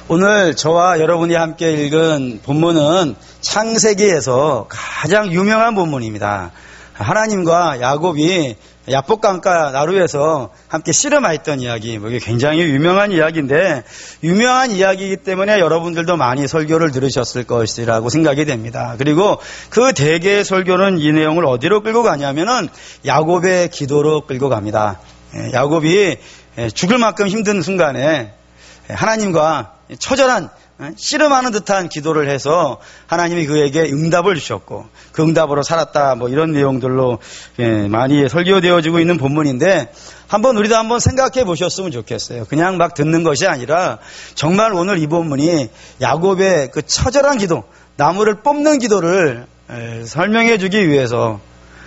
오늘 저와 여러분이 함께 읽은 본문은 창세기에서 가장 유명한 본문입니다. 하나님과 야곱이 야복강가 나루에서 함께 씨름했던 이야기, 이게 굉장히 유명한 이야기인데, 유명한 이야기이기 때문에 여러분들도 많이 설교를 들으셨을 것이라고 생각이 됩니다. 그리고 그 대개의 설교는 이 내용을 어디로 끌고 가냐면은 야곱의 기도로 끌고 갑니다. 야곱이 죽을 만큼 힘든 순간에 하나님과 처절한 씨름하는 듯한 기도를 해서 하나님이 그에게 응답을 주셨고 그 응답으로 살았다, 이런 내용들로 많이 설교되어지고 있는 본문인데, 우리도 한번 생각해 보셨으면 좋겠어요. 그냥 막 듣는 것이 아니라 정말 오늘 이 본문이 야곱의 그 처절한 기도, 나무를 뽑는 기도를 설명해 주기 위해서,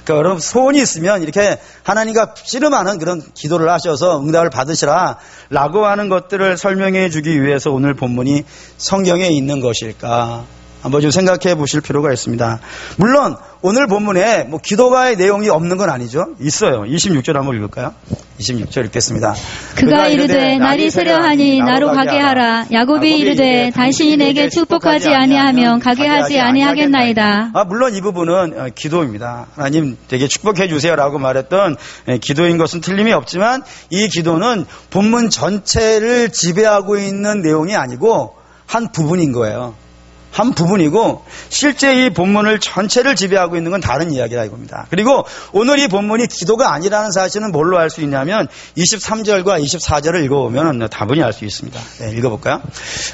그러니까 여러분 소원이 있으면 이렇게 하나님과 씨름하는 그런 기도를 하셔서 응답을 받으시라 라고 하는 것들을 설명해 주기 위해서 오늘 본문이 성경에 있는 것일까 한번 좀 생각해 보실 필요가 있습니다. 물론 오늘 본문에 기도가의 내용이 없는 건 아니죠. 있어요. 26절 한번 읽을까요? 26절 읽겠습니다. 그가 이르되 날이 새려하니 나로 가게 하라. 야곱이 이르되 당신이 내게 축복하지 아니하면 가게 하지 아니하겠나이다. 물론 이 부분은 기도입니다. 하나님 되게 축복해 주세요라고 말했던 기도인 것은 틀림이 없지만, 이 기도는 본문 전체를 지배하고 있는 내용이 아니고 한 부분인 거예요. 한 부분이고, 실제 이 본문을 전체를 지배하고 있는 건 다른 이야기라 이겁니다. 그리고 오늘 이 본문이 기도가 아니라는 사실은 뭘로 알 수 있냐면 23절과 24절을 읽어보면 다분히 알 수 있습니다. 읽어볼까요?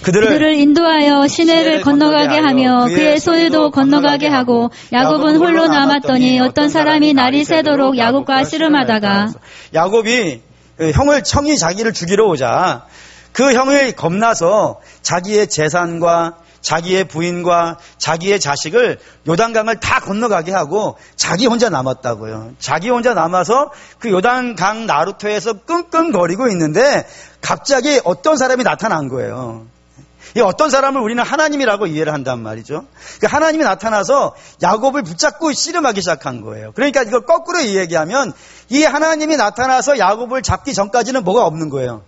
그들을 인도하여 시내를 건너가게 하며 그의 소유도 건너가게 하고 야곱은 홀로 남았더니 어떤 사람이 날이 새도록 야곱과 씨름하다가, 야곱이 형이 자기를 죽이러 오자 그 형이 겁나서 자기의 재산과 자기의 부인과 자기의 자식을 요단강을 다 건너가게 하고 자기 혼자 남았다고요. 자기 혼자 남아서 그 요단강 나루터에서 끙끙거리고 있는데 갑자기 어떤 사람이 나타난 거예요. 이 어떤 사람을 우리는 하나님이라고 이해를 한단 말이죠. 하나님이 나타나서 야곱을 붙잡고 씨름하기 시작한 거예요. 그러니까 이걸 거꾸로 이야기하면 이 하나님이 나타나서 야곱을 잡기 전까지는 뭐가 없는 거예요.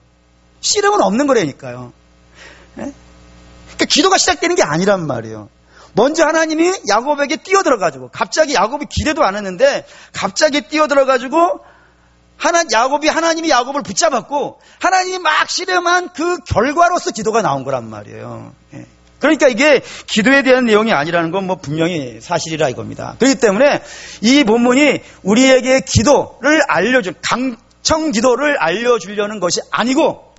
씨름은 없는 거라니까요. 기도가 시작되는 게 아니란 말이에요. 먼저 하나님이 야곱에게 뛰어들어가지고, 갑자기 야곱이 기대도 안 했는데 갑자기 뛰어들어가지고 하나님이 야곱을 붙잡았고 하나님이 막 씨름한 그 결과로서 기도가 나온 거란 말이에요. 그러니까 이게 기도에 대한 내용이 아니라는 건 분명히 사실이라 이겁니다. 그렇기 때문에 이 본문이 우리에게 기도를 강청 기도를 알려주려는 것이 아니고,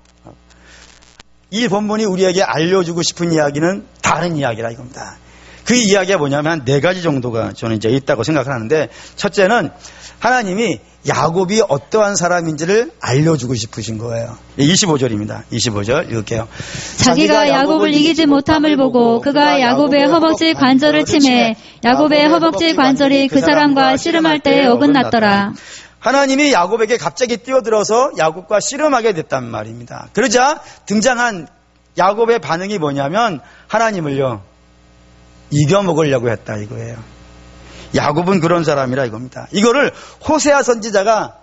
이 본문이 우리에게 알려주고 싶은 이야기는 다른 이야기라 이겁니다. 그 이야기가 뭐냐면 한 4가지 정도가 저는 이제 있다고 생각을 하는데, 첫째는 하나님이 야곱이 어떠한 사람인지를 알려주고 싶으신 거예요. 25절입니다. 25절 읽을게요. 자기가 야곱을 이기지 못함을 보고 그가 야곱의 허벅지 관절을 치매 야곱의 허벅지 관절이 그 사람과 씨름할 때에 어긋났더라. 하나님이 야곱에게 갑자기 뛰어들어서 야곱과 씨름하게 됐단 말입니다. 그러자 등장한 야곱의 반응이 뭐냐면 하나님을요 이겨먹으려고 했다 이거예요. 야곱은 그런 사람이라 이겁니다. 이거를 호세아 선지자가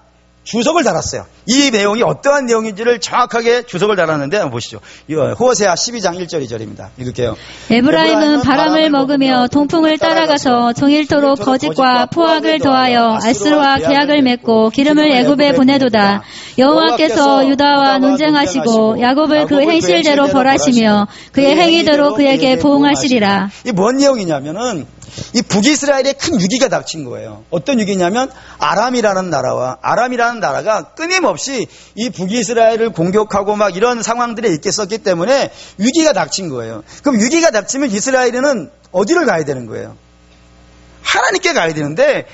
주석을 달았어요. 이 내용이 어떠한 내용인지를 정확하게 주석을 달았는데 한번 보시죠. 이거 호세아 12장 1절 2절입니다. 읽을게요. 에브라임은 바람을 먹으며 동풍을 따라가서 종일토록 거짓과 포악을 더하여 알스와 계약을 맺고 기름을 애굽에 보내도다. 여호와께서 유다와 논쟁하시고 야곱을 그 행실대로 벌하시며 그의 행위대로 그에게 보응하시리라. 이 뭔 내용이냐면은 이 북이스라엘에 큰 위기가 닥친 거예요. 어떤 위기냐면 아람이라는 나라가 끊임없이 이 북이스라엘을 공격하고 막 이런 상황들에 있겠었기 때문에 위기가 닥친 거예요. 그럼 위기가 닥치면 이스라엘은 어디를 가야 되는 거예요? 하나님께 가야 되는데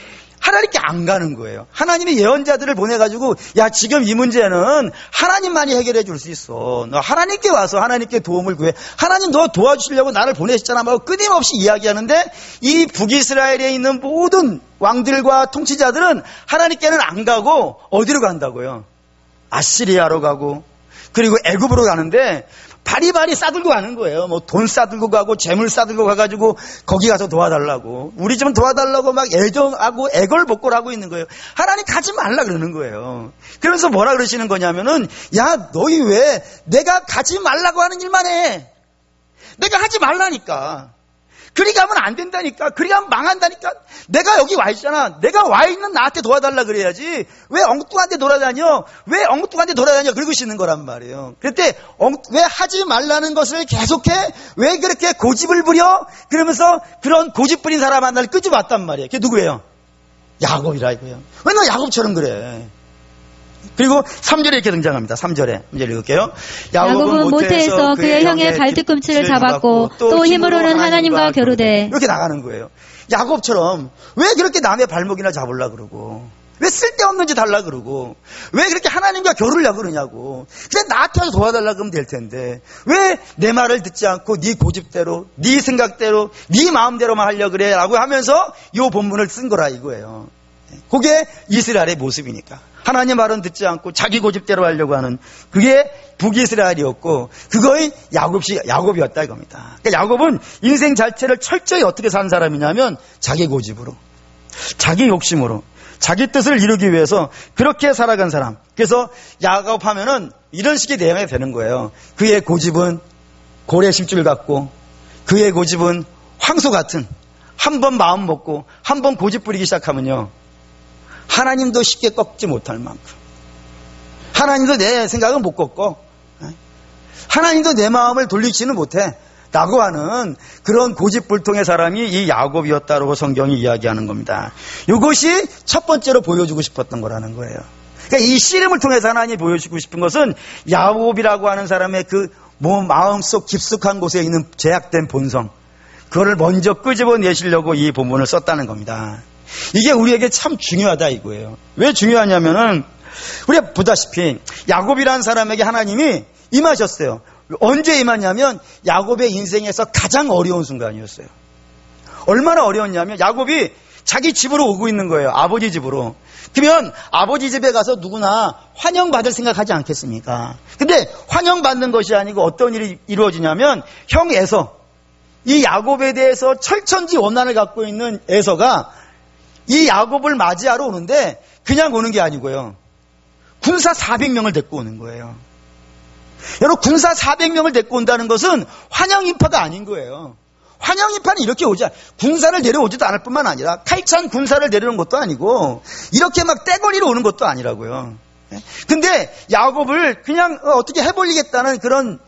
하나님께 안 가는 거예요. 하나님이 예언자들을 보내가지고 야 지금 이 문제는 하나님만이 해결해 줄 수 있어. 너 하나님께 와서 하나님께 도움을 구해. 하나님 너 도와주시려고 나를 보내셨잖아. 막 끊임없이 이야기하는데 이 북이스라엘에 있는 모든 왕들과 통치자들은 하나님께는 안 가고 어디로 간다고요? 아시리아로 가고 그리고 애굽으로 가는데 바리바리 싸들고 가는 거예요. 뭐 돈 싸들고 가고 재물 싸들고 가가지고 거기 가서 도와달라고, 우리 좀 도와달라고 막 애정하고 애걸복걸하고 있는 거예요. 하나님 가지 말라 그러는 거예요. 그러면서 뭐라 그러시는 거냐면은, 야 너희 왜 내가 가지 말라고 하는 일만 해. 내가 하지 말라니까. 그리 가면 안 된다니까. 그리 가면 망한다니까. 내가 여기 와 있잖아. 내가 와 있는 나한테 도와달라 그래야지. 왜 엉뚱한 데 돌아다녀? 왜 엉뚱한 데 돌아다녀? 그러시는 거란 말이에요. 그때 왜 하지 말라는 것을 계속해? 왜 그렇게 고집을 부려? 그러면서 그런 고집 부린 사람 하나를 끄집어왔단 말이에요. 그게 누구예요? 야곱이라 이거예요. 왜 너 야곱처럼 그래? 그리고 3절에 이렇게 등장합니다. 3절에 이제 읽을게요. 야곱은 모태에서 그의 형의 발뒤꿈치를 잡았고 또 힘으로는 하나님과 겨루되. 이렇게 나가는 거예요. 야곱처럼 왜 그렇게 남의 발목이나 잡으려고 그러고, 왜 쓸데없는 짓 하려고 그러고, 왜 그렇게 하나님과 겨루려고 그러냐고. 그냥 나한테 와서 도와달라고 그러면 될 텐데 왜 내 말을 듣지 않고 네 고집대로, 네 생각대로, 네 마음대로만 하려고 그래 라고 하면서 이 본문을 쓴 거라 이거예요. 그게 이스라엘의 모습이니까. 하나님 말은 듣지 않고 자기 고집대로 하려고 하는, 그게 북이스라엘이었고 그거의 야곱이었다 이겁니다. 그러니까 야곱은 인생 자체를 철저히 어떻게 산 사람이냐면 자기 고집으로, 자기 욕심으로, 자기 뜻을 이루기 위해서 그렇게 살아간 사람. 그래서 야곱 하면은 이런 식의 내용이 되는 거예요. 그의 고집은 고래 심줄 같고, 그의 고집은 황소 같은, 한 번 마음 먹고 한 번 고집 부리기 시작하면요, 하나님도 쉽게 꺾지 못할 만큼, 하나님도 내 생각은 못 꺾고, 하나님도 내 마음을 돌리지는 못해 라고 하는 그런 고집불통의 사람이 이 야곱이었다라고 성경이 이야기하는 겁니다. 이것이 첫 번째로 보여주고 싶었던 거라는 거예요. 그러니까 이 씨름을 통해서 하나님이 보여주고 싶은 것은 야곱이라고 하는 사람의 그 마음속 깊숙한 곳에 있는 죄악된 본성, 그거를 먼저 끄집어내시려고 이 본문을 썼다는 겁니다. 이게 우리에게 참 중요하다 이거예요. 왜 중요하냐면은 우리가 보다시피 야곱이라는 사람에게 하나님이 임하셨어요. 언제 임하냐면 야곱의 인생에서 가장 어려운 순간이었어요. 얼마나 어려웠냐면 야곱이 자기 집으로 오고 있는 거예요. 아버지 집으로. 그러면 아버지 집에 가서 누구나 환영받을 생각하지 않겠습니까? 근데 환영받는 것이 아니고 어떤 일이 이루어지냐면 형 에서, 이 야곱에 대해서 철천지 원한을 갖고 있는 에서가 이 야곱을 맞이하러 오는데 그냥 오는 게 아니고요, 군사 400명을 데리고 오는 거예요. 여러분, 군사 400명을 데리고 온다는 것은 환영 인파가 아닌 거예요. 환영 인파는 이렇게 오지, 군사를 내려오지도 않을 뿐만 아니라 칼찬 군사를 내려오는 것도 아니고 이렇게 막 떼거리로 오는 것도 아니라고요. 근데 야곱을 그냥 어떻게 해버리겠다는 그런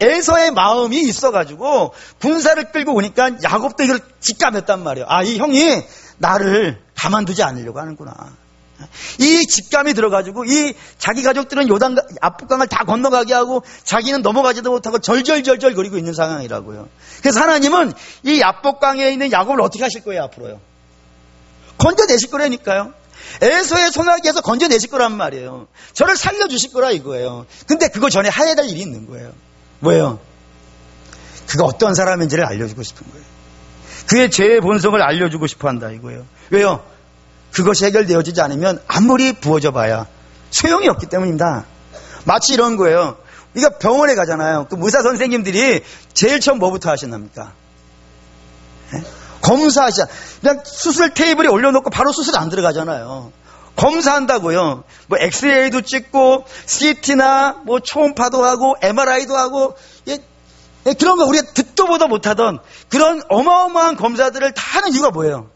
에서의 마음이 있어가지고 군사를 끌고 오니까 야곱도 이걸 직감했단 말이에요. 아, 이 형이 나를 가만두지 않으려고 하는구나. 이 직감이 들어가지고 이 자기 가족들은 요단 압북강을 다 건너가게 하고 자기는 넘어가지도 못하고 절절절절 거리고 있는 상황이라고요. 그래서 하나님은 이 압북강에 있는 야곱을 어떻게 하실 거예요? 앞으로요, 건져내실 거라니까요. 에서의 소나기에서 건져내실 거란 말이에요. 저를 살려주실 거라 이거예요. 근데 그거 전에 해야 될 일이 있는 거예요. 뭐예요? 그가 어떤 사람인지를 알려주고 싶은 거예요. 그의 죄의 본성을 알려주고 싶어 한다 이거예요. 왜요? 그것이 해결되어지지 않으면 아무리 부어져 봐야 소용이 없기 때문입니다. 마치 이런 거예요. 우리가 병원에 가잖아요. 그 의사 선생님들이 제일 처음 뭐부터 하신답니까? 검사하시잖아. 그냥 수술 테이블에 올려놓고 바로 수술 안 들어가잖아요. 검사한다고요. 뭐 엑스레이도 찍고 CT나 뭐 초음파도 하고 MRI도 하고, 그런 거 우리가 듣도 보도 못하던 그런 어마어마한 검사들을 다 하는 이유가 뭐예요?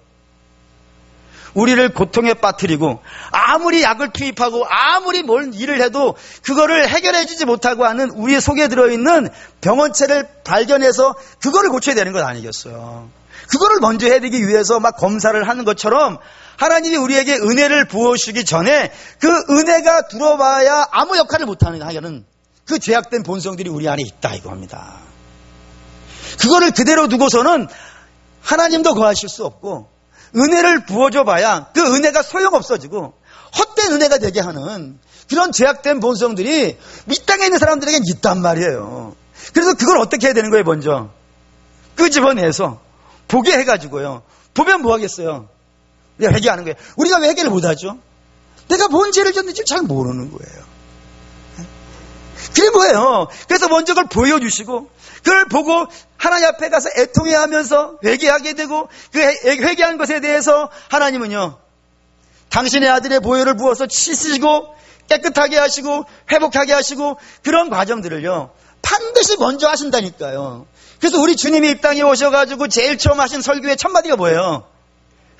우리를 고통에 빠뜨리고 아무리 약을 투입하고 아무리 뭘 일을 해도 그거를 해결해 주지 못하고 하는 우리 속에 들어있는 병원체를 발견해서 그거를 고쳐야 되는 건 아니겠어요. 그거를 먼저 해내기 위해서 막 검사를 하는 것처럼 하나님이 우리에게 은혜를 부어주시기 전에 그 은혜가 들어와야 아무 역할을 못하는 하여는 그 죄악된 본성들이 우리 안에 있다 이겁니다. 그거를 그대로 두고서는 하나님도 거하실 수 없고 은혜를 부어줘 봐야 그 은혜가 소용없어지고 헛된 은혜가 되게 하는 그런 죄악된 본성들이 이 땅에 있는 사람들에겐 있단 말이에요. 그래서 그걸 어떻게 해야 되는 거예요? 먼저 끄집어내서 보게 해가지고요. 보면 뭐 하겠어요? 우리가 회개하는 거예요. 우리가 왜 회개를 못하죠? 내가 뭔 죄를 졌는지 잘 모르는 거예요. 그게 뭐예요? 그래서 먼저 그걸 보여주시고 그걸 보고 하나님 앞에 가서 애통해하면서 회개하게 되고 그 회개한 것에 대해서 하나님은요 당신의 아들의 보혈을 부어서 씻으시고 깨끗하게 하시고 회복하게 하시고 그런 과정들을요 반드시 먼저 하신다니까요. 그래서 우리 주님이 이 땅에 오셔가지고 제일 처음 하신 설교의 첫 마디가 뭐예요?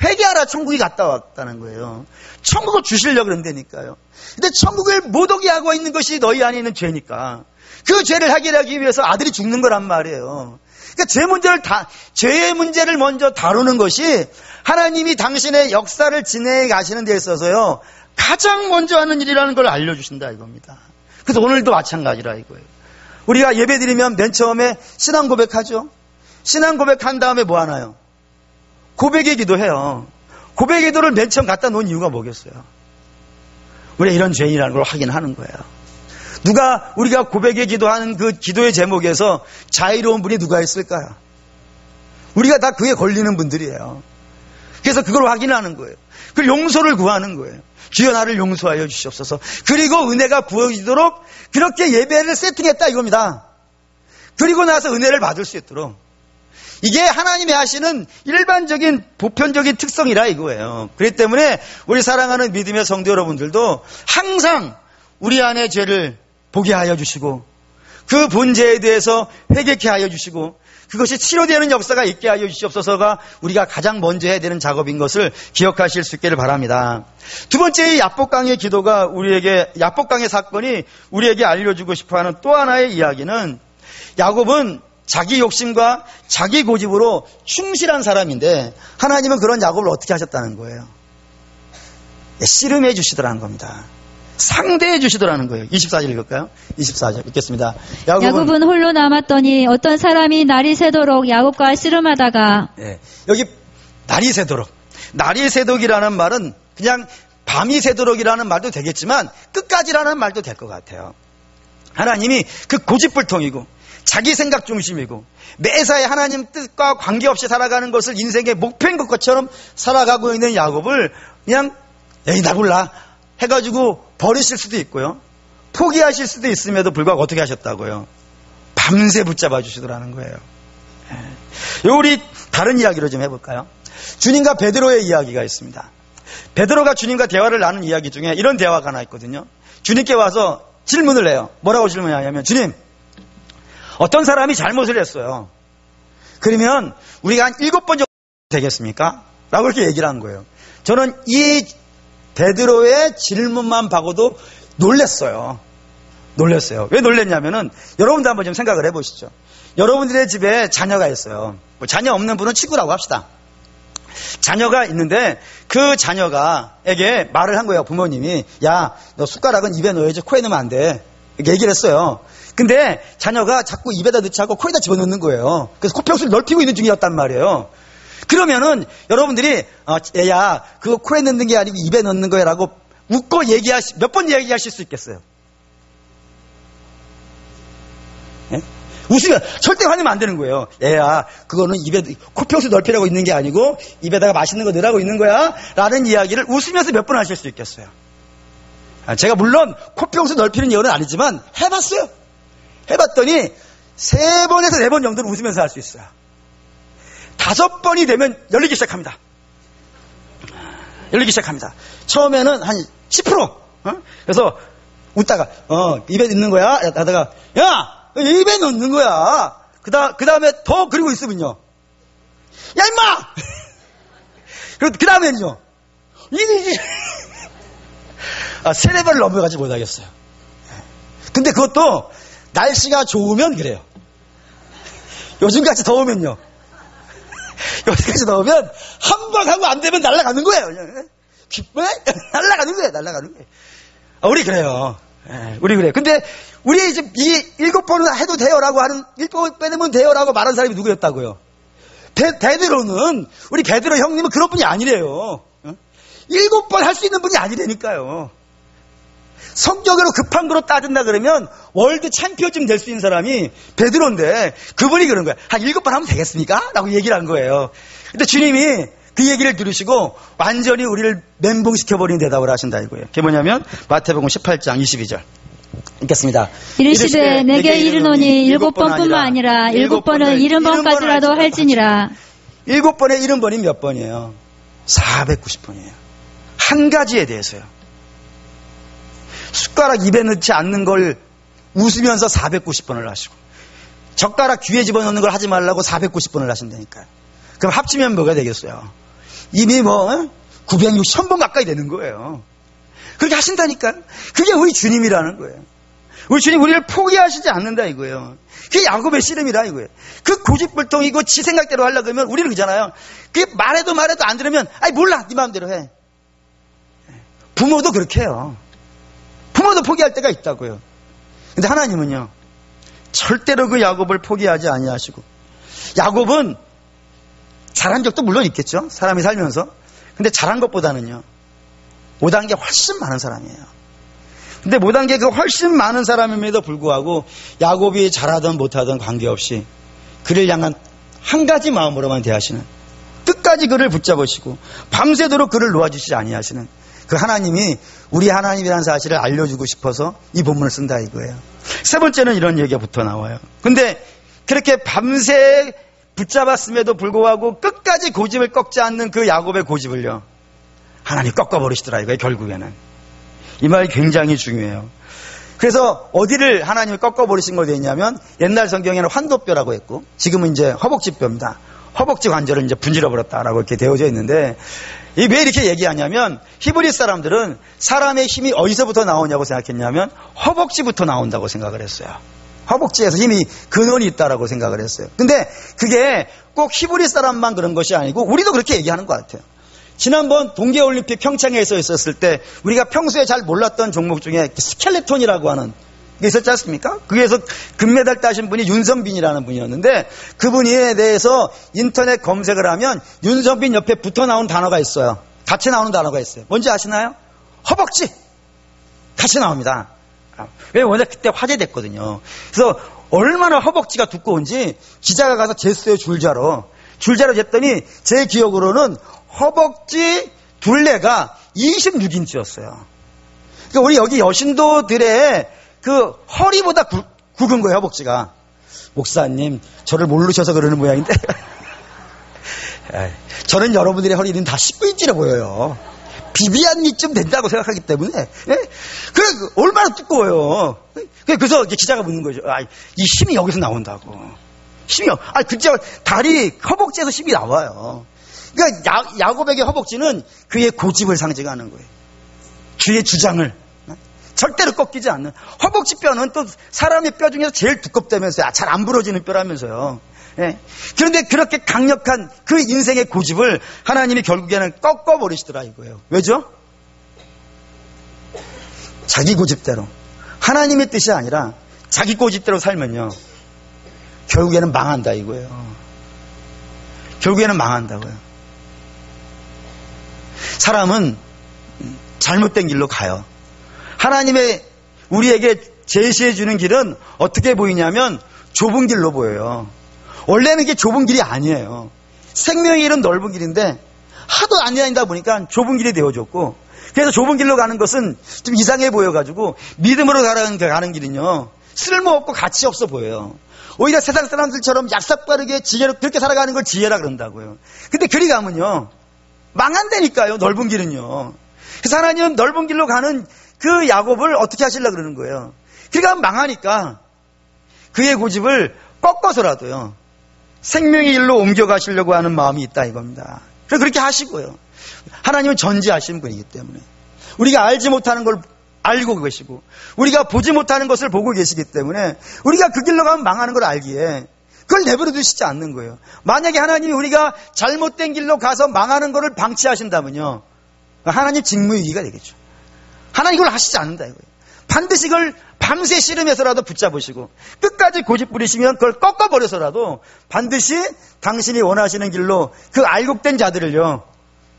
회개하라, 천국이 갔다 왔다는 거예요. 천국을 주시려고 그런다니까요. 근데 천국을 못 오게 하고 있는 것이 너희 안에 있는 죄니까 그 죄를 해결하기 위해서 아들이 죽는 거란 말이에요. 그러니까 죄의 문제를 먼저 다루는 것이 하나님이 당신의 역사를 진행해 가시는 데 있어서요 가장 먼저 하는 일이라는 걸 알려주신다 이겁니다. 그래서 오늘도 마찬가지라 이거예요. 우리가 예배드리면 맨 처음에 신앙 고백하죠. 신앙 고백한 다음에 뭐 하나요? 고백의 기도해요. 고백의 기도를 맨 처음 갖다 놓은 이유가 뭐겠어요? 우리가 이런 죄인이라는 걸 확인하는 거예요. 우리가 고백의 기도하는 그 기도의 제목에서 자유로운 분이 누가 있을까요? 우리가 다 그에 걸리는 분들이에요. 그래서 그걸 확인하는 거예요. 그 용서를 구하는 거예요. 주여 나를 용서하여 주시옵소서. 그리고 은혜가 부어지도록 그렇게 예배를 세팅했다 이겁니다. 그리고 나서 은혜를 받을 수 있도록. 이게 하나님이 하시는 일반적인 보편적인 특성이라 이거예요. 그렇기 때문에 우리 사랑하는 믿음의 성도 여러분들도 항상 우리 안의 죄를 보게 하여 주시고 그 본죄에 대해서 회개케 하여 주시고 그것이 치료되는 역사가 있게 하여 주시옵소서가 우리가 가장 먼저 해야 되는 작업인 것을 기억하실 수 있기를 바랍니다. 두 번째 이 야복강의 기도가 야복강의 사건이 우리에게 알려주고 싶어하는 또 하나의 이야기는 야곱은 자기 욕심과 자기 고집으로 충실한 사람인데 하나님은 그런 야곱을 어떻게 하셨다는 거예요? 씨름해 주시더라는 겁니다. 상대해 주시더라는 거예요. 24절 읽을까요? 24절 읽겠습니다. 야곱은 홀로 남았더니 어떤 사람이 날이 새도록 야곱과 씨름하다가 여기 날이 새도록 날이 새도록이라는 말은 그냥 밤이 새도록이라는 말도 되겠지만 끝까지라는 말도 될 것 같아요. 하나님이 그 고집불통이고 자기 생각 중심이고 매사에 하나님 뜻과 관계없이 살아가는 것을 인생의 목표인 것처럼 살아가고 있는 야곱을 그냥 에이 나 몰라 해가지고 버리실 수도 있고요. 포기하실 수도 있음에도 불구하고 어떻게 하셨다고요? 밤새 붙잡아 주시더라는 거예요. 우리 다른 이야기로 좀 해볼까요? 주님과 베드로의 이야기가 있습니다. 베드로가 주님과 대화를 나눈 이야기 중에 이런 대화가 하나 있거든요. 주님께 와서 질문을 해요. 뭐라고 질문하냐면 주님 어떤 사람이 잘못을 했어요. 그러면 우리가 한 7번 정도 되겠습니까? 라고 이렇게 얘기를 한 거예요. 저는 이 베드로의 질문만 봐고도 놀랬어요. 왜 놀랬냐면은 여러분도 한번 좀 생각을 해보시죠. 여러분들의 집에 자녀가 있어요. 뭐 자녀 없는 분은 친구라고 합시다. 자녀가 있는데 그 자녀가에게 말을 한 거예요. 부모님이 야, 너 숟가락은 입에 넣어야지 코에 넣으면 안 돼. 이렇게 얘기를 했어요. 근데 자녀가 자꾸 입에다 넣지 않고 코에다 집어넣는 거예요. 그래서 코평수를 넓히고 있는 중이었단 말이에요. 그러면은 여러분들이 얘야 그거 코에 넣는 게 아니고 입에 넣는 거야 라고 웃고 몇 번 얘기하실 수 있겠어요? 예? 웃으면 절대 화내면 안 되는 거예요. 얘야 그거는 입에 코평수 넓히라고 있는 게 아니고 입에다가 맛있는 거 넣으라고 있는 거야 라는 이야기를 웃으면서 몇 번 하실 수 있겠어요? 제가 물론 코평수 넓히는 예언은 아니지만 해봤어요. 해봤더니 3번에서 4번 정도는 웃으면서 할 수 있어요. 5번이 되면 열리기 시작합니다. 처음에는 한 10%. 그래서 웃다가 입에 넣는 거야 하다가 야 입에 넣는 거야. 그 다음에 더 그리고 있으면요 야 임마 그 다음에는요 세네 번을 넘어가지 못하겠어요. 근데 그것도 날씨가 좋으면 그래요. 요즘같이 더우면요. 요즘같이 더우면 한 방 하고 안 되면 날아가는 거예요. 날아가는 거예요. 우리 그래요. 우리 그래요. 근데 우리 이제 이 7번은 해도 돼요라고 하는 7번 빼내면 돼요라고 말한 사람이 누구였다고요? 베드로는 우리 베드로 형님은 그런 분이 아니래요. 7번 할 수 있는 분이 아니라니까요. 성격으로 급한 거로 따진다 그러면 월드 챔피언쯤 될 수 있는 사람이 베드로인데 그분이 그런 거야. 한 7번 하면 되겠습니까? 라고 얘기를 한 거예요. 근데 주님이 그 얘기를 들으시고 완전히 우리를 멘붕시켜버린 대답을 하신다 이거예요. 그게 뭐냐면 마태복음 18장 22절 읽겠습니다. 이르시되 내게 이르노니 7번뿐만 아니라 7번은 70번까지라도 할지니라. 7번의 70번이 몇 번이에요? 490번이에요. 한 가지에 대해서요. 숟가락 입에 넣지 않는 걸 웃으면서 490번을 하시고, 젓가락 귀에 집어넣는 걸 하지 말라고 490번을 하신다니까요. 그럼 합치면 뭐가 되겠어요? 이미 960번 가까이 되는 거예요. 그렇게 하신다니까요. 그게 우리 주님이라는 거예요. 우리 주님 우리를 포기하시지 않는다 이거예요. 그게 야곱의 씨름이라 이거예요. 그 고집불통이고 지 생각대로 하려고 그러면 우리는 그러잖아요. 그게 말해도 안 들으면 아이 몰라 네 마음대로 해. 부모도 그렇게 해요. 부모도 포기할 때가 있다고요. 근데 하나님은요 절대로 그 야곱을 포기하지 아니하시고, 야곱은 잘한 적도 물론 있겠죠. 사람이 살면서. 근데 잘한 것보다는요 못한 게 훨씬 많은 사람이에요. 근데 못한 게 그 훨씬 많은 사람임에도 불구하고 야곱이 잘하든 못하든 관계없이 그를 향한 한 가지 마음으로만 대하시는, 끝까지 그를 붙잡으시고 밤새도록 그를 놓아주시지 아니하시는 그 하나님이 우리 하나님이라는 사실을 알려주고 싶어서 이 본문을 쓴다 이거예요. 세 번째는 이런 얘기가 붙어 나와요. 근데 그렇게 밤새 붙잡았음에도 불구하고 끝까지 고집을 꺾지 않는 그 야곱의 고집을요 하나님 꺾어버리시더라 이거예요. 결국에는 이 말이 굉장히 중요해요. 그래서 어디를 하나님이 꺾어버리신 거 되냐면, 옛날 성경에는 환도뼈라고 했고 지금은 이제 허벅지뼈입니다. 허벅지 관절을 이제 분질러버렸다라고 이렇게 되어져 있는데, 왜 이렇게 얘기하냐면 히브리 사람들은 사람의 힘이 어디서부터 나오냐고 생각했냐면 허벅지부터 나온다고 생각을 했어요. 허벅지에서 힘이 근원이 있다라고 생각을 했어요. 근데 그게 꼭 히브리 사람만 그런 것이 아니고 우리도 그렇게 얘기하는 것 같아요. 지난번 동계올림픽 평창에서 있었을 때 우리가 평소에 잘 몰랐던 종목 중에 스켈레톤이라고 하는 게 있었지 않습니까? 거기에서 금메달 따신 분이 윤선빈이라는 분이었는데, 그분에 대해서 인터넷 검색을 하면 윤선빈 옆에 붙어 나온 단어가 있어요. 같이 나오는 단어가 있어요. 뭔지 아시나요? 허벅지! 같이 나옵니다. 왜? 워낙 그때 화제됐거든요. 그래서 얼마나 허벅지가 두꺼운지 기자가 가서 쟀어요. 줄자로 쟀더니 제 기억으로는 허벅지 둘레가 26인치였어요. 그러니까 우리 여기 여신도들의 그 허리보다 굵은 거예요, 허벅지가. 목사님, 저를 모르셔서 그러는 모양인데. 저는 여러분들의 허리는 다 19인치로 보여요. 비비안니쯤 된다고 생각하기 때문에. 그래, 얼마나 두꺼워요. 그래서 기자가 묻는 거죠. 이 힘이 여기서 나온다고. 힘이요. 그죠. 다리, 허벅지에서 힘이 나와요. 그러니까 야곱에게 허벅지는 그의 고집을 상징하는 거예요. 그의 주장을 절대로 꺾이지 않는. 허벅지 뼈는 또 사람의 뼈 중에서 제일 두껍다면서요. 잘 안 부러지는 뼈라면서요. 그런데 그렇게 강력한 그 인생의 고집을 하나님이 결국에는 꺾어버리시더라 이거예요. 왜죠? 자기 고집대로, 하나님의 뜻이 아니라 자기 고집대로 살면요 결국에는 망한다 이거예요. 결국에는 망한다고요. 사람은 잘못된 길로 가요. 하나님의 우리에게 제시해 주는 길은 어떻게 보이냐면 좁은 길로 보여요. 원래는 이게 좁은 길이 아니에요. 생명의 길은 넓은 길인데 하도 안 다니다 보니까 좁은 길이 되어졌고, 그래서 좁은 길로 가는 것은 좀 이상해 보여가지고 믿음으로 가는 길은요 쓸모없고 가치 없어 보여요. 오히려 세상 사람들처럼 약삭빠르게 지혜로 그렇게 살아가는 걸 지혜라 그런다고요. 근데 그리 가면요 망한다니까요. 넓은 길은요. 그래서 하나님은 넓은 길로 가는 그 야곱을 어떻게 하시려고 그러는 거예요. 그러니까 망하니까 그의 고집을 꺾어서라도요 생명의 길로 옮겨가시려고 하는 마음이 있다 이겁니다. 그래서 그렇게 하시고요. 하나님은 전지하신 분이기 때문에 우리가 알지 못하는 걸 알고 계시고 우리가 보지 못하는 것을 보고 계시기 때문에 우리가 그 길로 가면 망하는 걸 알기에 그걸 내버려 두시지 않는 거예요. 만약에 하나님이 우리가 잘못된 길로 가서 망하는 것을 방치하신다면요 하나님 직무유기가 되겠죠. 하나님 이걸 하시지 않는다 이거예요. 반드시 그걸 밤새 씨름해서라도 붙잡으시고 끝까지 고집 부리시면 그걸 꺾어버려서라도 반드시 당신이 원하시는 길로 그 알곡된 자들을요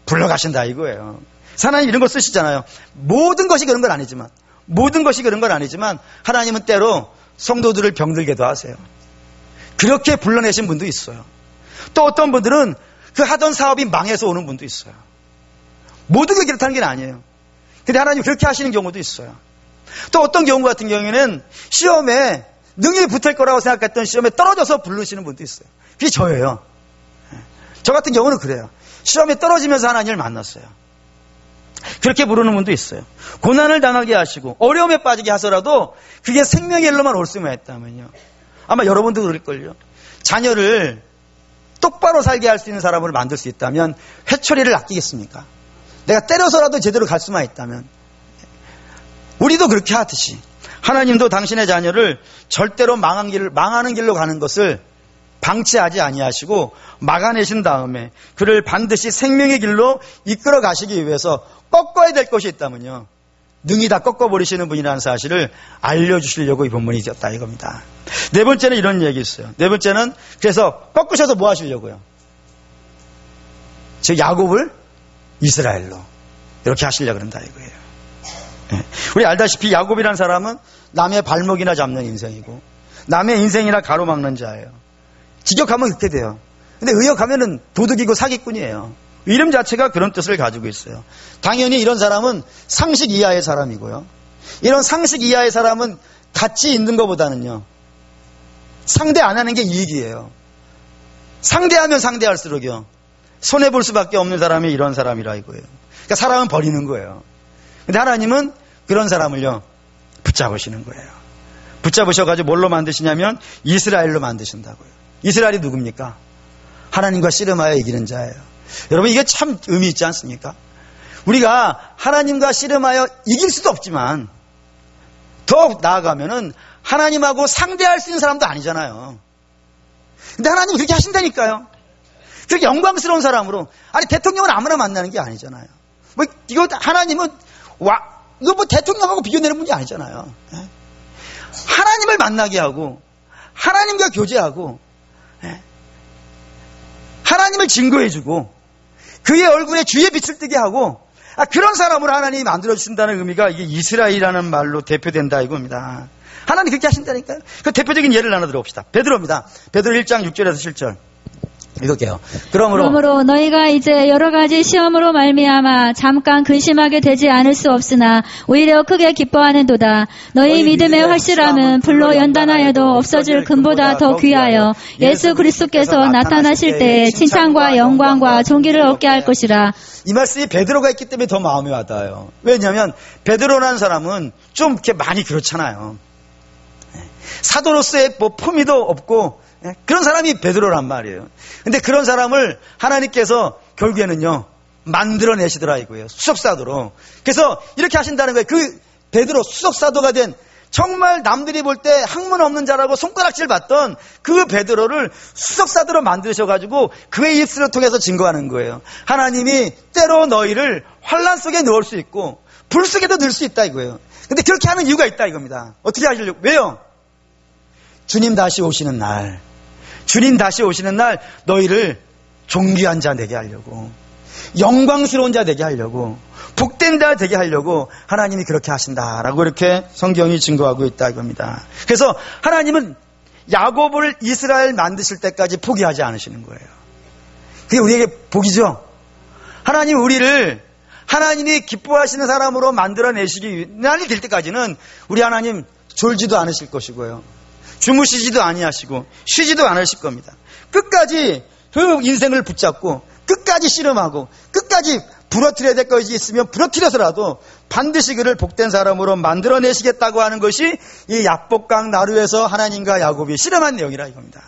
불러가신다 이거예요. 하나님 이런 거 쓰시잖아요. 모든 것이 그런 건 아니지만 하나님은 때로 성도들을 병들게도 하세요. 그렇게 불러내신 분도 있어요. 또 어떤 분들은 그 하던 사업이 망해서 오는 분도 있어요. 모든 게 그렇다는 게 아니에요. 근데 하나님 그렇게 하시는 경우도 있어요. 또 어떤 경우 같은 경우에는 시험에 능히 붙을 거라고 생각했던 시험에 떨어져서 부르시는 분도 있어요. 그게 저예요. 저 같은 경우는 그래요. 시험에 떨어지면서 하나님을 만났어요. 그렇게 부르는 분도 있어요. 고난을 당하게 하시고 어려움에 빠지게 하서라도 그게 생명의 일로만 올 수만 있다면요. 아마 여러분도 그럴걸요. 자녀를 똑바로 살게 할 수 있는 사람을 만들 수 있다면 회초리를 아끼겠습니까? 내가 때려서라도 제대로 갈 수만 있다면. 우리도 그렇게 하듯이 하나님도 당신의 자녀를 절대로 망하는 길로 가는 것을 방치하지 아니하시고 막아내신 다음에 그를 반드시 생명의 길로 이끌어 가시기 위해서 꺾어야 될 것이 있다면요. 능히 다 꺾어버리시는 분이라는 사실을 알려주시려고 이 본문이 있었다 이겁니다. 네 번째는 이런 얘기 있어요. 네 번째는 그래서 꺾으셔서 뭐 하시려고요? 즉 야곱을 이스라엘로 이렇게 하시려고 그런다 이거예요. 네. 우리 알다시피 야곱이라는 사람은 남의 발목이나 잡는 인생이고 남의 인생이나 가로막는 자예요. 직역하면 그렇게 돼요. 근데 의역하면은 도둑이고 사기꾼이에요. 이름 자체가 그런 뜻을 가지고 있어요. 당연히 이런 사람은 상식 이하의 사람이고요. 이런 상식 이하의 사람은 같이 있는 것보다는요. 상대 안 하는 게 이익이에요. 상대하면 상대할수록요. 손해볼 수밖에 없는 사람이 이런 사람이라 이거예요. 그러니까 사람은 버리는 거예요. 근데 하나님은 그런 사람을요. 붙잡으시는 거예요. 붙잡으셔가지고 뭘로 만드시냐면 이스라엘로 만드신다고요. 이스라엘이 누굽니까? 하나님과 씨름하여 이기는 자예요. 여러분 이게 참 의미 있지 않습니까? 우리가 하나님과 씨름하여 이길 수도 없지만 더 나아가면은 하나님하고 상대할 수 있는 사람도 아니잖아요. 근데 하나님은 그렇게 하신다니까요. 그렇게 영광스러운 사람으로. 아니 대통령은 아무나 만나는 게 아니잖아요. 뭐 이거 하나님은 이거 뭐 대통령하고 비교되는 분이 아니잖아요. 하나님을 만나게 하고 하나님과 교제하고 하나님을 증거해주고 그의 얼굴에 주의 빛을 뜨게 하고 그런 사람으로 하나님이 만들어주신다는 의미가 이게 이스라엘이라는 말로 대표된다 이겁니다. 하나님 그렇게 하신다니까요. 그 대표적인 예를 하나 들어봅시다. 베드로입니다. 베드로 1장 6절에서 7절 읽을게요. 그러므로 너희가 이제 여러 가지 시험으로 말미암아 잠깐 근심하게 되지 않을 수 없으나 오히려 크게 기뻐하는도다. 너희 믿음의 확실함은 불로 연단하여도 없어질 금보다 더 귀하여 예수 그리스도께서 나타나실 때에 칭찬과 영광과 존귀를 얻게 할 것이라. 이 말씀이 베드로가 있기 때문에 더 마음이 와닿아요. 왜냐하면 베드로라는 사람은 좀 이렇게 많이 그렇잖아요. 사도로서의 뭐 품위도 없고 그런 사람이 베드로란 말이에요. 근데 그런 사람을 하나님께서 결국에는요 만들어내시더라 이거예요. 수석사도로. 그래서 이렇게 하신다는 거예요. 그 베드로 수석사도가 된 정말 남들이 볼 때 학문 없는 자라고 손가락질 받던 그 베드로를 수석사도로 만드셔가지고 그의 입술을 통해서 증거하는 거예요. 하나님이 때로 너희를 환난 속에 넣을 수 있고 불 속에도 넣을 수 있다 이거예요. 근데 그렇게 하는 이유가 있다 이겁니다. 어떻게 하시려고? 왜요? 주님 다시 오시는 날 너희를 존귀한 자 되게 하려고, 영광스러운 자 되게 하려고, 복된 자 되게 하려고 하나님이 그렇게 하신다라고 이렇게 성경이 증거하고 있다 이겁니다. 그래서 하나님은 야곱을 이스라엘 만드실 때까지 포기하지 않으시는 거예요. 그게 우리에게 복이죠. 하나님 우리를 하나님이 기뻐하시는 사람으로 만들어내시기 날이 될 때까지는 우리 하나님 졸지도 않으실 것이고요. 주무시지도 아니하시고 쉬지도 않으실 겁니다. 끝까지 그 인생을 붙잡고 끝까지 씨름하고 끝까지 부러뜨려야 될 것이 있으면 부러뜨려서라도 반드시 그를 복된 사람으로 만들어내시겠다고 하는 것이 이 야복강 나루에서 하나님과 야곱이 씨름한 내용이라 이겁니다.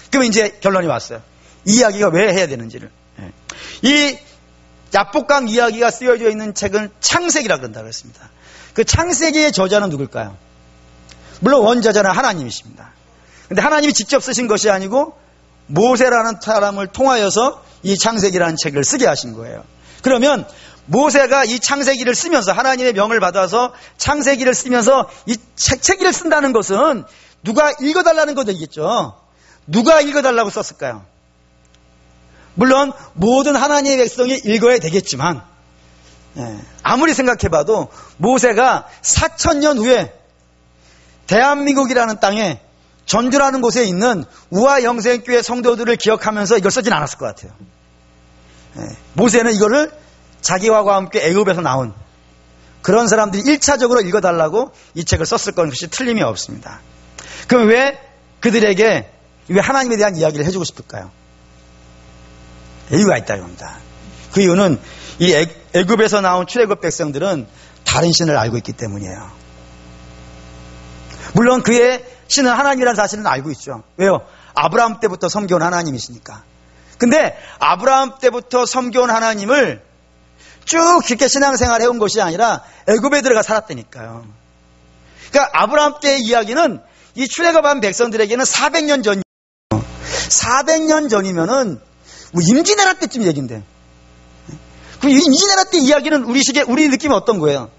그러면 이제 결론이 왔어요. 이 이야기가 왜 해야 되는지를. 이 야복강 이야기가 쓰여져 있는 책은 창세기라 그런다고 했습니다. 그 창세기의 저자는 누굴까요? 물론 원저자는 하나님이십니다. 근데 하나님이 직접 쓰신 것이 아니고 모세라는 사람을 통하여서 이 창세기라는 책을 쓰게 하신 거예요. 그러면 모세가 이 창세기를 쓰면서 하나님의 명을 받아서 창세기를 쓰면서 이 책을 쓴다는 것은 누가 읽어달라는 거겠죠. 누가 읽어달라고 썼을까요? 물론 모든 하나님의 백성이 읽어야 되겠지만 아무리 생각해봐도 모세가 4,000년 후에 대한민국이라는 땅에 전주라는 곳에 있는 우화 영생교회 성도들을 기억하면서 이걸 쓰진 않았을 것 같아요. 모세는 이거를 자기와 함께 애굽에서 나온 그런 사람들이 1차적으로 읽어달라고 이 책을 썼을 것이 틀림이 없습니다. 그럼 왜 그들에게 왜 하나님에 대한 이야기를 해주고 싶을까요? 이유가 있다 이겁니다. 그 이유는 이 애굽에서 나온 출애굽 백성들은 다른 신을 알고 있기 때문이에요. 물론 그의 신은 하나님이라는 사실은 알고 있죠. 왜요? 아브라함 때부터 섬겨온 하나님이시니까. 근데 아브라함 때부터 섬겨온 하나님을 쭉 깊게 신앙생활 해온 것이 아니라 애굽에 들어가 살았다니까요. 그러니까 아브라함 때의 이야기는 이 출애굽한 백성들에게는 400년 전이에요. 400년 전이면은 뭐 임진왜란 때쯤 얘기인데. 그 임진왜란 때 이야기는 우리 느낌이 어떤 거예요?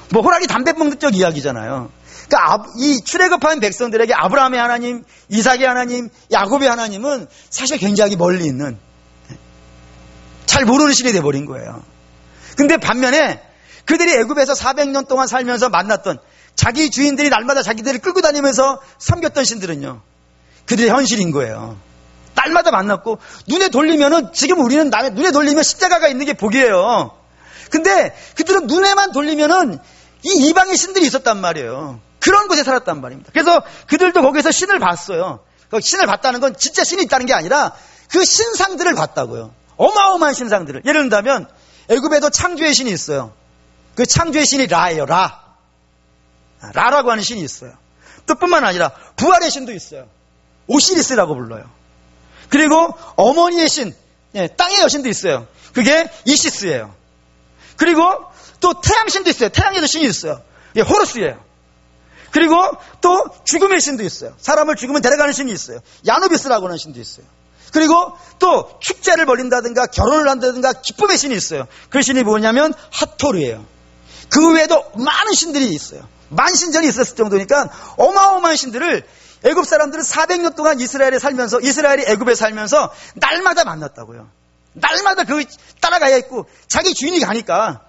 뭐 호랑이 담배 먹는 쪽 이야기잖아요. 그러니까 이 출애굽한 백성들에게 아브라함의 하나님, 이삭의 하나님, 야곱의 하나님은 사실 굉장히 멀리 있는 잘 모르는 신이 돼버린 거예요. 근데 반면에 그들이 애굽에서 400년 동안 살면서 만났던 자기 주인들이 날마다 자기들을 끌고 다니면서 섬겼던 신들은요, 그들의 현실인 거예요. 날마다 만났고 눈에 돌리면은 지금 우리는 눈에 돌리면 십자가가 있는 게 복이에요. 근데 그들은 눈에만 돌리면은 이 이방의 신들이 있었단 말이에요. 그런 곳에 살았단 말입니다. 그래서 그들도 거기서 신을 봤어요. 신을 봤다는 건 진짜 신이 있다는 게 아니라 그 신상들을 봤다고요. 어마어마한 신상들을. 예를 들면 애굽에도 창조의 신이 있어요. 그 창조의 신이 라예요. 라라고 하는 신이 있어요. 또 뿐만 아니라 부활의 신도 있어요. 오시리스라고 불러요. 그리고 어머니의 신, 땅의 여신도 있어요. 그게 이시스예요. 그리고 또 태양신도 있어요. 태양에도 신이 있어요. 호루스예요. 그리고 또 죽음의 신도 있어요. 사람을 죽으면 데려가는 신이 있어요. 야누비스라고 하는 신도 있어요. 그리고 또 축제를 벌린다든가 결혼을 한다든가 기쁨의 신이 있어요. 그 신이 뭐냐면 하토르예요. 그 외에도 많은 신들이 있어요. 만신전이 있었을 정도니까 어마어마한 신들을 애굽 사람들은 400년 동안 이스라엘이 애굽에 살면서 날마다 만났다고요. 날마다 그 따라가야 했고 자기 주인이 가니까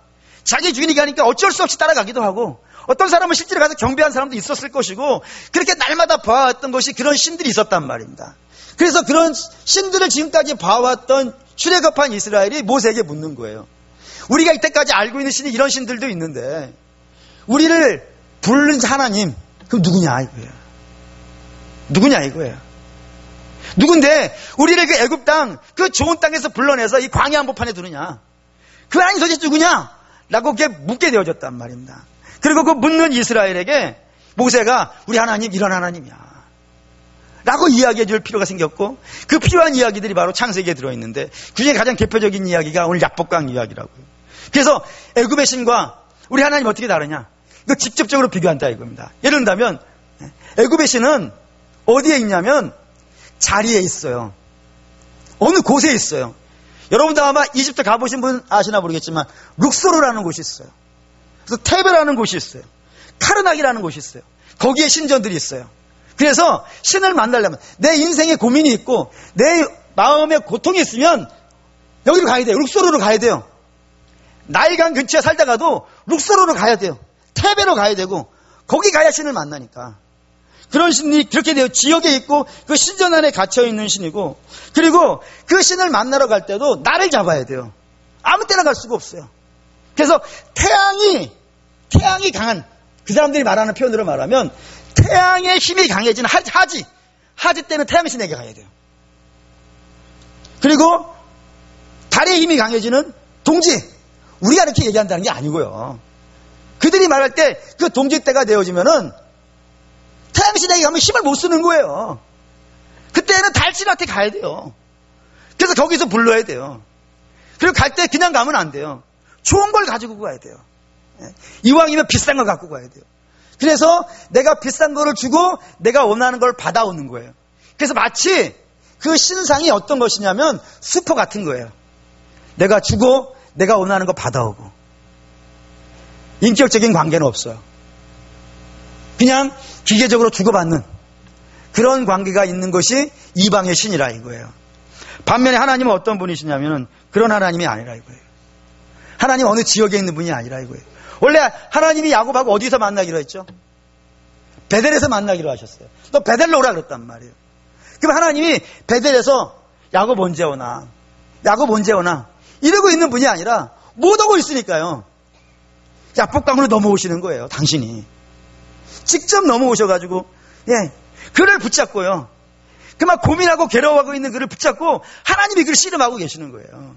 어쩔 수 없이 따라가기도 하고 어떤 사람은 실제로 가서 경배한 사람도 있었을 것이고 그렇게 날마다 봐왔던 것이 그런 신들이 있었단 말입니다. 그래서 그런 신들을 지금까지 봐왔던 출애굽한 이스라엘이 모세에게 묻는 거예요. 우리가 이때까지 알고 있는 신이 이런 신들도 있는데 우리를 부른 하나님 그럼 누구냐 이거예요. 누군데 우리를 그 애굽 땅 그 좋은 땅에서 불러내서 이 광야 한복판에 두느냐? 그 하나님 도대체 누구냐? 라고 묻게 되어졌단 말입니다. 그리고 그 묻는 이스라엘에게 모세가 우리 하나님 이런 하나님이야 라고 이야기해 줄 필요가 생겼고 그 필요한 이야기들이 바로 창세기에 들어있는데 그중에 가장 대표적인 이야기가 오늘 야복강 이야기라고요. 그래서 애굽의 신과 우리 하나님 어떻게 다르냐? 이거 직접적으로 비교한다 이겁니다. 예를 들면 애굽의 신은 어디에 있냐면 자리에 있어요. 어느 곳에 있어요. 여러분도 아마 이집트 가보신 분 아시나 모르겠지만 룩소르라는 곳이 있어요. 그래서 테베라는 곳이 있어요. 카르나기라는 곳이 있어요. 거기에 신전들이 있어요. 그래서 신을 만나려면 내 인생에 고민이 있고 내 마음에 고통이 있으면 여기로 가야 돼요. 룩소르로 가야 돼요. 나일강 근처에 살다가도 룩소르로 가야 돼요. 테베로 가야 되고 거기 가야 신을 만나니까. 그런 신이 그렇게 돼요. 지역에 있고 그 신전 안에 갇혀있는 신이고 그리고 그 신을 만나러 갈 때도 날을 잡아야 돼요. 아무 때나 갈 수가 없어요. 그래서 태양이 강한 그 사람들이 말하는 표현으로 말하면 태양의 힘이 강해진 하지 때는 태양신에게 가야 돼요. 그리고 달의 힘이 강해지는 동지 우리가 이렇게 얘기한다는 게 아니고요. 그들이 말할 때 그 동지 때가 되어지면은 태양신에게 가면 힘을 못 쓰는 거예요. 그때는 달신한테 가야 돼요. 그래서 거기서 불러야 돼요. 그리고 갈 때 그냥 가면 안 돼요. 좋은 걸 가지고 가야 돼요. 이왕이면 비싼 걸 갖고 가야 돼요. 그래서 내가 비싼 거를 주고 내가 원하는 걸 받아오는 거예요. 그래서 마치 그 신상이 어떤 것이냐면 수퍼 같은 거예요. 내가 주고 내가 원하는 거 받아오고 인격적인 관계는 없어요. 그냥 기계적으로 주고받는 그런 관계가 있는 것이 이방의 신이라 이거예요. 반면에 하나님은 어떤 분이시냐면 그런 하나님이 아니라 이거예요. 하나님 어느 지역에 있는 분이 아니라 이거예요. 원래 하나님이 야곱하고 어디서 만나기로 했죠? 베델에서 만나기로 하셨어요. 너 베델로 오라 그랬단 말이에요. 그럼 하나님이 베델에서 야곱 언제 오나 이러고 있는 분이 아니라 못 오고 있으니까요. 야복강으로 넘어오시는 거예요. 당신이 직접 넘어오셔가지고 그를 붙잡고요. 그만 고민하고 괴로워하고 있는 그를 붙잡고 하나님이 그를 씨름하고 계시는 거예요.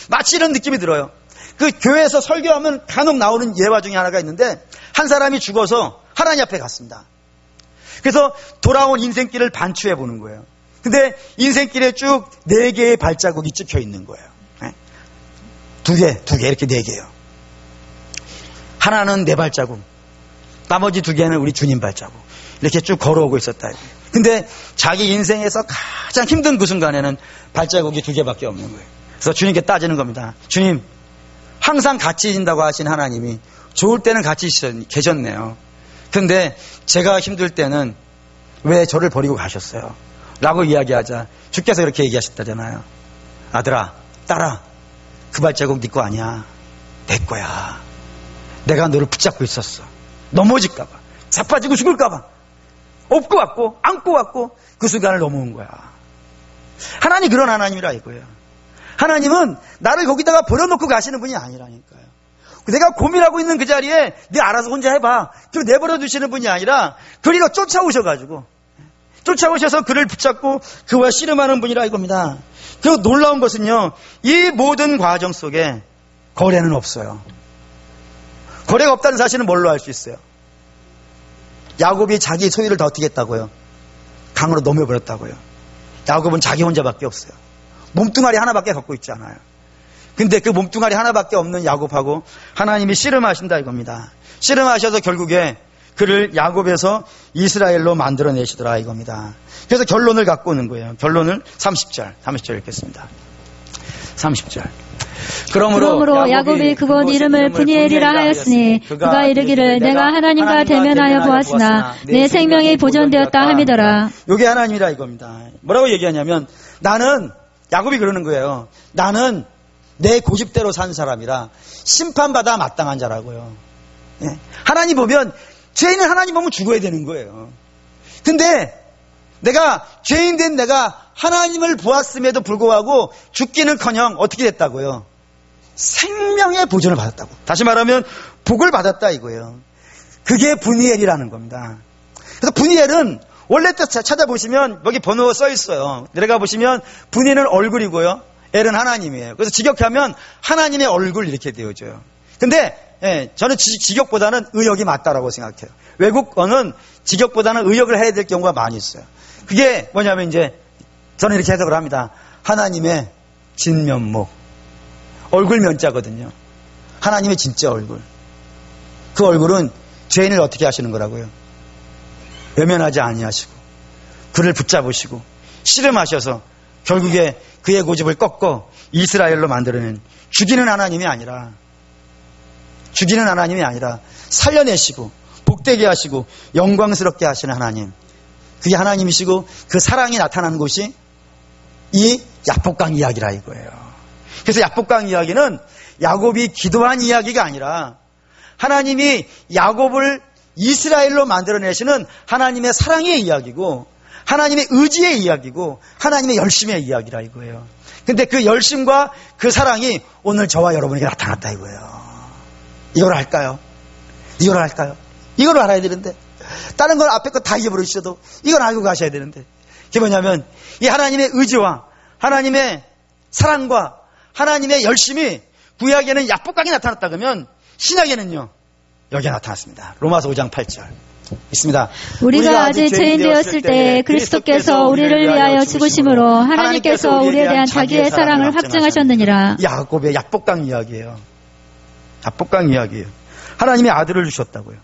마치 이런 느낌이 들어요. 그 교회에서 설교하면 간혹 나오는 예화 중에 하나가 있는데, 한 사람이 죽어서 하나님 앞에 갔습니다. 그래서 돌아온 인생길을 반추해 보는 거예요. 근데 인생길에 쭉 4개의 발자국이 찍혀 있는 거예요. 2개 이렇게 4개요. 하나는 내 발자국, 나머지 2개는 우리 주님 발자국. 이렇게 쭉 걸어오고 있었다. 근데 자기 인생에서 가장 힘든 그 순간에는 발자국이 2개밖에 없는 거예요. 그래서 주님께 따지는 겁니다. 주님, 항상 같이 계신다고 하신 하나님이 좋을 때는 같이 계셨네요. 근데 제가 힘들 때는 왜 저를 버리고 가셨어요? 라고 이야기하자 주께서 이렇게 얘기하셨다잖아요. 아들아, 딸아, 그 발자국 네 거 아니야. 내 거야. 내가 너를 붙잡고 있었어. 넘어질까봐, 자빠지고 죽을까봐 업고 왔고 안고 왔고 그 순간을 넘어온 거야. 하나님 그런 하나님이라 이거예요. 하나님은 나를 거기다가 버려놓고 가시는 분이 아니라니까요. 내가 고민하고 있는 그 자리에 네 알아서 혼자 해봐, 그리고 내버려 두시는 분이 아니라 그리로 쫓아오셔서 그를 붙잡고 그와 씨름하는 분이라 이겁니다. 그리고 놀라운 것은요, 이 모든 과정 속에 거래는 없어요. 거래가 없다는 사실은 뭘로 알 수 있어요? 야곱이 자기 소유를 다 어떻게 했다고요? 강으로 넘어버렸다고요. 야곱은 자기 혼자밖에 없어요. 몸뚱아리 하나밖에 갖고 있지 않아요. 근데 그 몸뚱아리 하나밖에 없는 야곱하고 하나님이 씨름하신다 이겁니다. 씨름하셔서 결국에 그를 야곱에서 이스라엘로 만들어내시더라 이겁니다. 그래서 결론을 갖고 오는 거예요. 결론을 30절 읽겠습니다. 30절. 그러므로 야곱이 그곳 이름을 브니엘이라 하였으니 그가 이르기를 내가 하나님과 대면하여 보았으나 내 생명이 보존되었다 함이더라. 이게 하나님이라 이겁니다. 뭐라고 얘기하냐면, 나는, 야곱이 그러는 거예요. 나는 내 고집대로 산 사람이라 심판받아 마땅한 자라고요. 하나님 보면, 죄인은 하나님 보면 죽어야 되는 거예요. 근데 내가 죄인 된 내가 하나님을 보았음에도 불구하고 죽기는커녕 어떻게 됐다고요? 생명의 보존을 받았다고. 다시 말하면 복을 받았다 이거예요. 그게 브니엘이라는 겁니다. 그래서 브니엘은 원래 또 찾아보시면 여기 번호가 써 있어요. 내려가 보시면 브니엘은 얼굴이고요, 엘은 하나님이에요. 그래서 직역하면 하나님의 얼굴 이렇게 되어져요. 근데 저는 직역보다는 의역이 맞다라고 생각해요. 외국어는 직역보다는 의역을 해야 될 경우가 많이 있어요. 그게 뭐냐면 이제 저는 이렇게 해석을 합니다. 하나님의 진면목, 얼굴 면자거든요. 하나님의 진짜 얼굴. 그 얼굴은 죄인을 어떻게 하시는 거라고요? 외면하지 아니하시고 그를 붙잡으시고 씨름하셔서 결국에 그의 고집을 꺾어 이스라엘로 만들어낸, 죽이는 하나님이 아니라 살려내시고 복되게 하시고 영광스럽게 하시는 하나님, 그게 하나님이시고 그 사랑이 나타나는 곳이 이 야복강 이야기라 이거예요. 그래서 야복강 이야기는 야곱이 기도한 이야기가 아니라 하나님이 야곱을 이스라엘로 만들어내시는 하나님의 사랑의 이야기고, 하나님의 의지의 이야기고, 하나님의 열심의 이야기라 이거예요. 근데 그 열심과 그 사랑이 오늘 저와 여러분에게 나타났다 이거예요. 이걸 알까요? 이걸 알아야 되는데, 다른 걸 앞에 거 다 잊어버리셔도 이걸 알고 가셔야 되는데, 그게 뭐냐면 이 하나님의 의지와 하나님의 사랑과 하나님의 열심이 구약에는 야복강에 나타났다 그러면 신약에는요 여기에 나타났습니다. 로마서 5장 8절 있습니다. 우리가 아직 죄인 되었을 때 그리스도께서 우리를 위하여 죽으심으로 하나님께서 우리에 대한 자기의 사랑을 확증하셨느니라. 야곱의 야복강 이야기예요. 야복강 이야기예요. 하나님의 아들을 주셨다고요.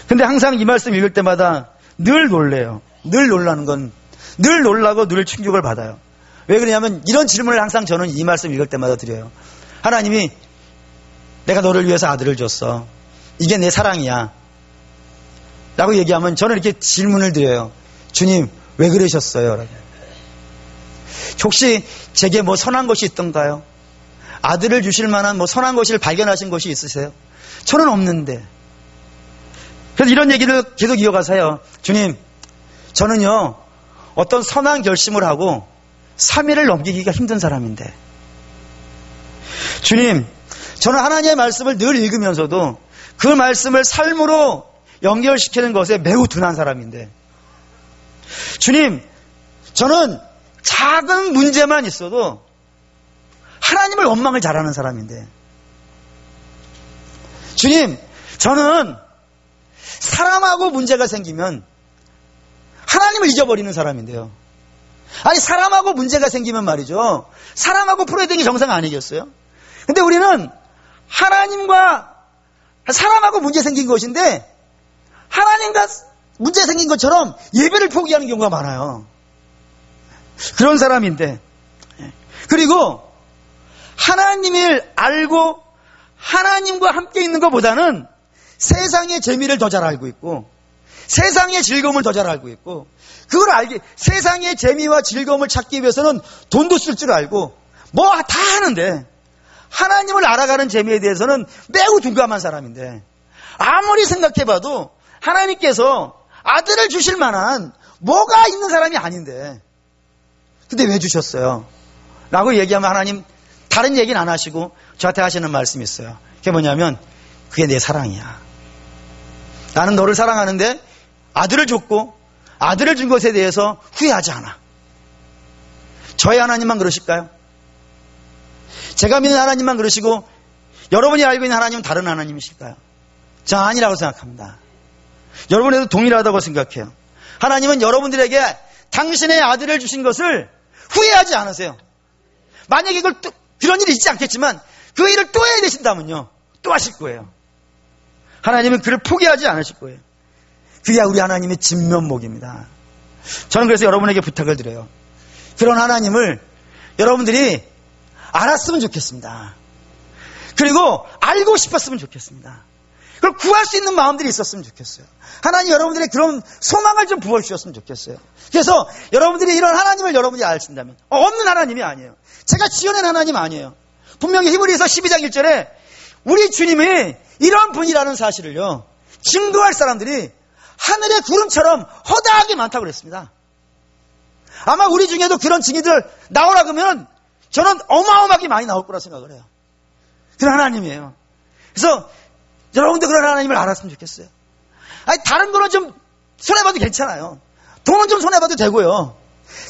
근데 항상 이 말씀 읽을 때마다 늘 놀래요. 늘 놀라는 건, 늘 놀라고 늘 충격을 받아요. 왜 그러냐면 이런 질문을 항상 저는 이 말씀 읽을 때마다 드려요. 하나님이 내가 너를 위해서 아들을 줬어, 이게 내 사랑이야 라고 얘기하면 저는 이렇게 질문을 드려요. 주님 왜 그러셨어요? 라고. 혹시 제게 뭐 선한 것이 있던가요? 아들을 주실 만한 뭐 선한 것을 발견하신 것이 있으세요? 저는 없는데. 그래서 이런 얘기를 계속 이어가서 해요. 주님, 저는요 어떤 선한 결심을 하고 3일을 넘기기가 힘든 사람인데, 주님, 저는 하나님의 말씀을 늘 읽으면서도 그 말씀을 삶으로 연결시키는 것에 매우 둔한 사람인데, 주님, 저는 작은 문제만 있어도 하나님을 원망을 잘하는 사람인데, 주님, 저는 사람하고 문제가 생기면 하나님을 잊어버리는 사람인데요. 아니, 사람하고 문제가 생기면 말이죠, 사람하고 풀어야 되는 게 정상 아니겠어요? 근데 우리는 하나님과 사람하고 문제 생긴 것인데 하나님과 문제 생긴 것처럼 예배를 포기하는 경우가 많아요. 그런 사람인데, 그리고 하나님을 알고 하나님과 함께 있는 것보다는 세상의 재미를 더 잘 알고 있고 세상의 즐거움을 더 잘 알고 있고, 그걸 세상의 재미와 즐거움을 찾기 위해서는 돈도 쓸 줄 알고 뭐 다 하는데, 하나님을 알아가는 재미에 대해서는 매우 둔감한 사람인데, 아무리 생각해봐도 하나님께서 아들을 주실 만한 뭐가 있는 사람이 아닌데, 근데 왜 주셨어요? 라고 얘기하면 하나님 다른 얘기는 안 하시고 저한테 하시는 말씀이 있어요. 그게 뭐냐면, 그게 내 사랑이야. 나는 너를 사랑하는데 아들을 줬고 아들을 준 것에 대해서 후회하지 않아. 저의 하나님만 그러실까요? 제가 믿는 하나님만 그러시고 여러분이 알고 있는 하나님은 다른 하나님이실까요? 저는 아니라고 생각합니다. 여러분에도 동일하다고 생각해요. 하나님은 여러분들에게 당신의 아들을 주신 것을 후회하지 않으세요. 만약에 그런 일이 있지 않겠지만 그 일을 또 해야 되신다면요, 또 하실 거예요. 하나님은 그를 포기하지 않으실 거예요. 그게 우리 하나님의 진면목입니다. 저는 그래서 여러분에게 부탁을 드려요. 그런 하나님을 여러분들이 알았으면 좋겠습니다. 그리고 알고 싶었으면 좋겠습니다. 그걸 구할 수 있는 마음들이 있었으면 좋겠어요. 하나님, 여러분들의 그런 소망을 좀 부어주셨으면 좋겠어요. 그래서 여러분들이 이런 하나님을 여러분이 아신다면, 없는 하나님이 아니에요. 제가 지어낸 하나님 아니에요. 분명히 히브리서 12장 1절에 우리 주님이 이런 분이라는 사실을요, 증거할 사람들이 하늘의 구름처럼 허다하게 많다고 그랬습니다. 아마 우리 중에도 그런 증인들 나오라 그러면 저는 어마어마하게 많이 나올 거라 생각을 해요. 그런 하나님이에요. 그래서 여러분도 그런 하나님을 알았으면 좋겠어요. 아니, 다른 거는 좀 손해봐도 괜찮아요. 돈은 좀 손해봐도 되고요.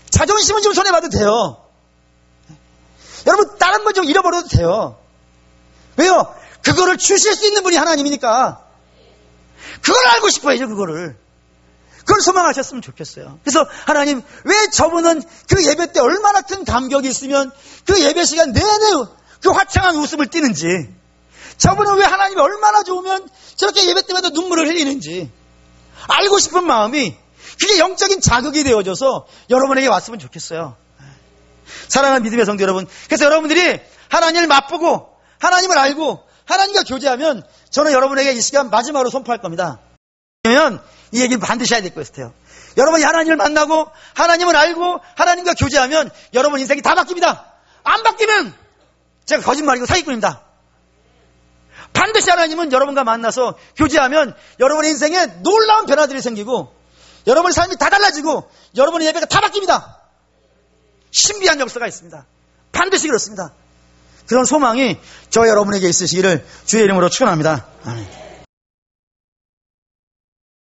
자존심은 좀 손해봐도 돼요. 여러분, 다른 건 좀 잃어버려도 돼요. 왜요? 그거를 주실 수 있는 분이 하나님이니까. 그걸 알고 싶어야죠, 그거를. 그걸 소망하셨으면 좋겠어요. 그래서 하나님, 왜 저분은 그 예배 때 얼마나 큰 감격이 있으면 그 예배 시간 내내 그 화창한 웃음을 띠는지, 저분은 왜 하나님이 얼마나 좋으면 저렇게 예배 때마다 눈물을 흘리는지 알고 싶은 마음이, 그게 영적인 자극이 되어져서 여러분에게 왔으면 좋겠어요. 사랑하는 믿음의 성도 여러분, 그래서 여러분들이 하나님을 맛보고 하나님을 알고 하나님과 교제하면, 저는 여러분에게 이 시간 마지막으로 선포할 겁니다. 왜냐면 이 얘기는 반드시 해야 될 것 같아요. 여러분이 하나님을 만나고 하나님을 알고 하나님과 교제하면 여러분 인생이 다 바뀝니다. 안 바뀌면 제가 거짓말이고 사기꾼입니다. 반드시 하나님은 여러분과 만나서 교제하면 여러분의 인생에 놀라운 변화들이 생기고 여러분의 삶이 다 달라지고 여러분의 예배가 다 바뀝니다. 신비한 역사가 있습니다. 반드시 그렇습니다. 그런 소망이 저 여러분에게 있으시기를 주의 이름으로 축원합니다. 아멘.